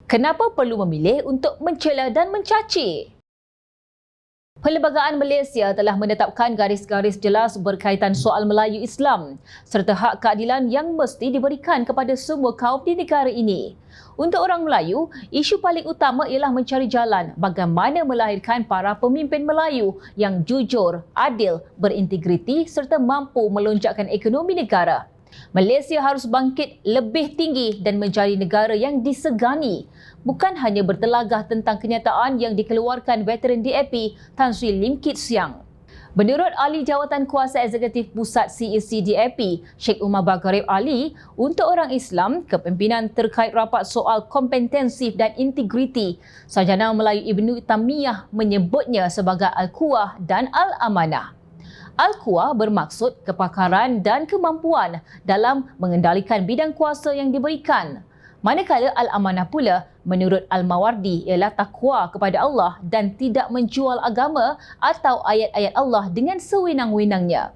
Kenapa perlu memilih untuk mencela dan mencaci? Perlembagaan Malaysia telah menetapkan garis-garis jelas berkaitan soal Melayu Islam serta hak keadilan yang mesti diberikan kepada semua kaum di negara ini. Untuk orang Melayu, isu paling utama ialah mencari jalan bagaimana melahirkan para pemimpin Melayu yang jujur, adil, berintegriti serta mampu melonjakkan ekonomi negara. Malaysia harus bangkit lebih tinggi dan menjadi negara yang disegani, bukan hanya bertelagah tentang kenyataan yang dikeluarkan veteran DAP Tan Sri Lim Kit Siang. Menurut Ahli Jawatan Kuasa Eksekutif Pusat CEC DAP, Sheikh Umar Bagharib Ali, untuk orang Islam, kepimpinan terkait rapat soal kompetensif dan integriti, Sarjana Melayu Ibnu Taymiyah menyebutnya sebagai Al-Quwah dan Al-Amanah. Al-Quwah bermaksud kepakaran dan kemampuan dalam mengendalikan bidang kuasa yang diberikan. Manakala Al-Amanah pula, menurut Al-Mawardi, ialah takwa kepada Allah dan tidak menjual agama atau ayat-ayat Allah dengan sewenang-wenangnya.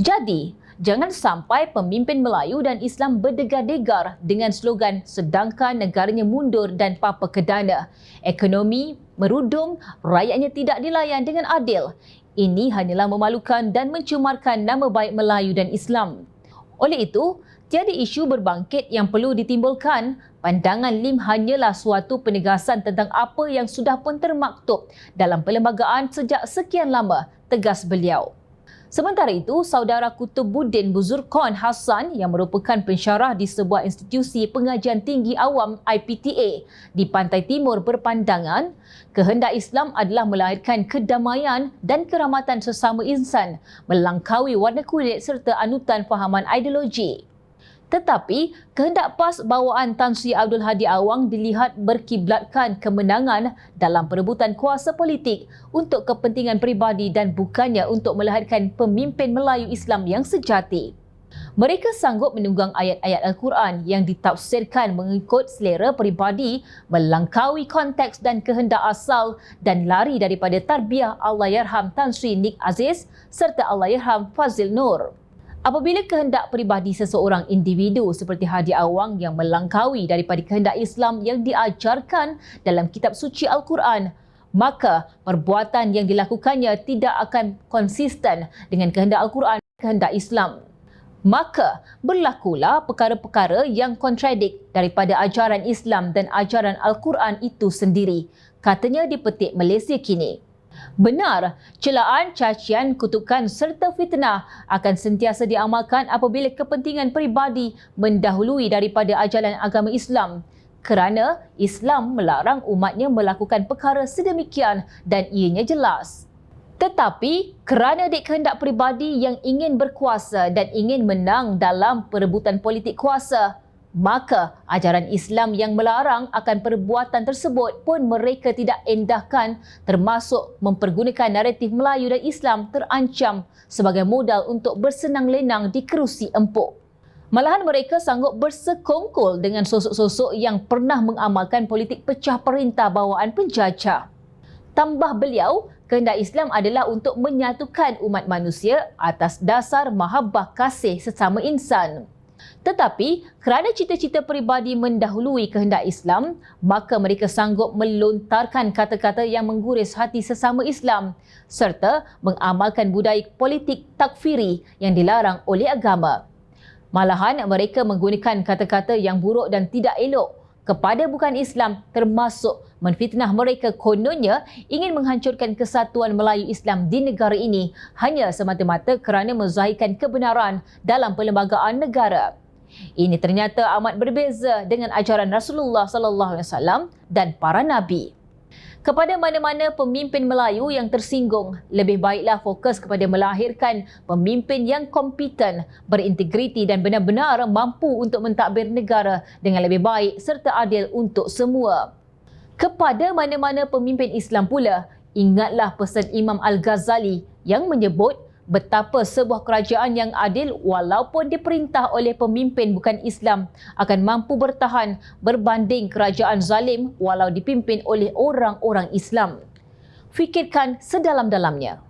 Jadi, jangan sampai pemimpin Melayu dan Islam berdegar-degar dengan slogan sedangkan negaranya mundur dan papa kedana. Ekonomi merudum, rakyatnya tidak dilayan dengan adil. Ini hanyalah memalukan dan mencemarkan nama baik Melayu dan Islam. Oleh itu, tiada isu berbangkit yang perlu ditimbulkan. Pandangan Lim hanyalah suatu penegasan tentang apa yang sudah pun termaktub dalam perlembagaan sejak sekian lama, tegas beliau. Sementara itu, saudara Kutubuddin Buzurkon Hassan yang merupakan pensyarah di sebuah institusi pengajian tinggi awam IPTA di Pantai Timur berpandangan, kehendak Islam adalah melahirkan kedamaian dan kerahmatan sesama insan, melangkaui warna kulit serta anutan fahaman ideologi. Tetapi, kehendak PAS bawaan Tan Sri Abdul Hadi Awang dilihat berkiblatkan kemenangan dalam perebutan kuasa politik untuk kepentingan peribadi dan bukannya untuk melahirkan pemimpin Melayu Islam yang sejati. Mereka sanggup menunggang ayat-ayat Al-Quran yang ditafsirkan mengikut selera peribadi, melangkaui konteks dan kehendak asal dan lari daripada tarbiyah Allahyarham Tan Sri Nik Aziz serta Allahyarham Fazil Nur. Apabila kehendak peribadi seseorang individu seperti Hadi Awang yang melangkaui daripada kehendak Islam yang diajarkan dalam kitab suci Al-Quran, maka perbuatan yang dilakukannya tidak akan konsisten dengan kehendak Al-Quran dan kehendak Islam. Maka berlakulah perkara-perkara yang kontradik daripada ajaran Islam dan ajaran Al-Quran itu sendiri, katanya di Petik Malaysia Kini. Benar, celaan, cacian, kutukan serta fitnah akan sentiasa diamalkan apabila kepentingan peribadi mendahului daripada ajaran agama Islam. Kerana Islam melarang umatnya melakukan perkara sedemikian dan ianya jelas. Tetapi kerana dikehendak peribadi yang ingin berkuasa dan ingin menang dalam perebutan politik kuasa, maka ajaran Islam yang melarang akan perbuatan tersebut pun mereka tidak endahkan, termasuk mempergunakan naratif Melayu dan Islam terancam sebagai modal untuk bersenang lenang di kerusi empuk. Malahan mereka sanggup bersekongkol dengan sosok-sosok yang pernah mengamalkan politik pecah perintah bawaan penjajah. Tambah beliau, kehendak Islam adalah untuk menyatukan umat manusia atas dasar mahabbah kasih sesama insan. Tetapi kerana cita-cita peribadi mendahului kehendak Islam, maka mereka sanggup melontarkan kata-kata yang mengguris hati sesama Islam serta mengamalkan budaya politik takfiri yang dilarang oleh agama. Malahan mereka menggunakan kata-kata yang buruk dan tidak elok kepada bukan Islam, termasuk menfitnah mereka kononnya ingin menghancurkan kesatuan Melayu Islam di negara ini hanya semata-mata kerana menzahirkan kebenaran dalam perlembagaan negara. Ini ternyata amat berbeza dengan ajaran Rasulullah SAW dan para nabi. Kepada mana-mana pemimpin Melayu yang tersinggung, lebih baiklah fokus kepada melahirkan pemimpin yang kompeten, berintegriti dan benar-benar mampu untuk mentadbir negara dengan lebih baik serta adil untuk semua. Kepada mana-mana pemimpin Islam pula, ingatlah pesan Imam Al-Ghazali yang menyebut betapa sebuah kerajaan yang adil walaupun diperintah oleh pemimpin bukan Islam akan mampu bertahan berbanding kerajaan zalim walau dipimpin oleh orang-orang Islam. Fikirkan sedalam-dalamnya.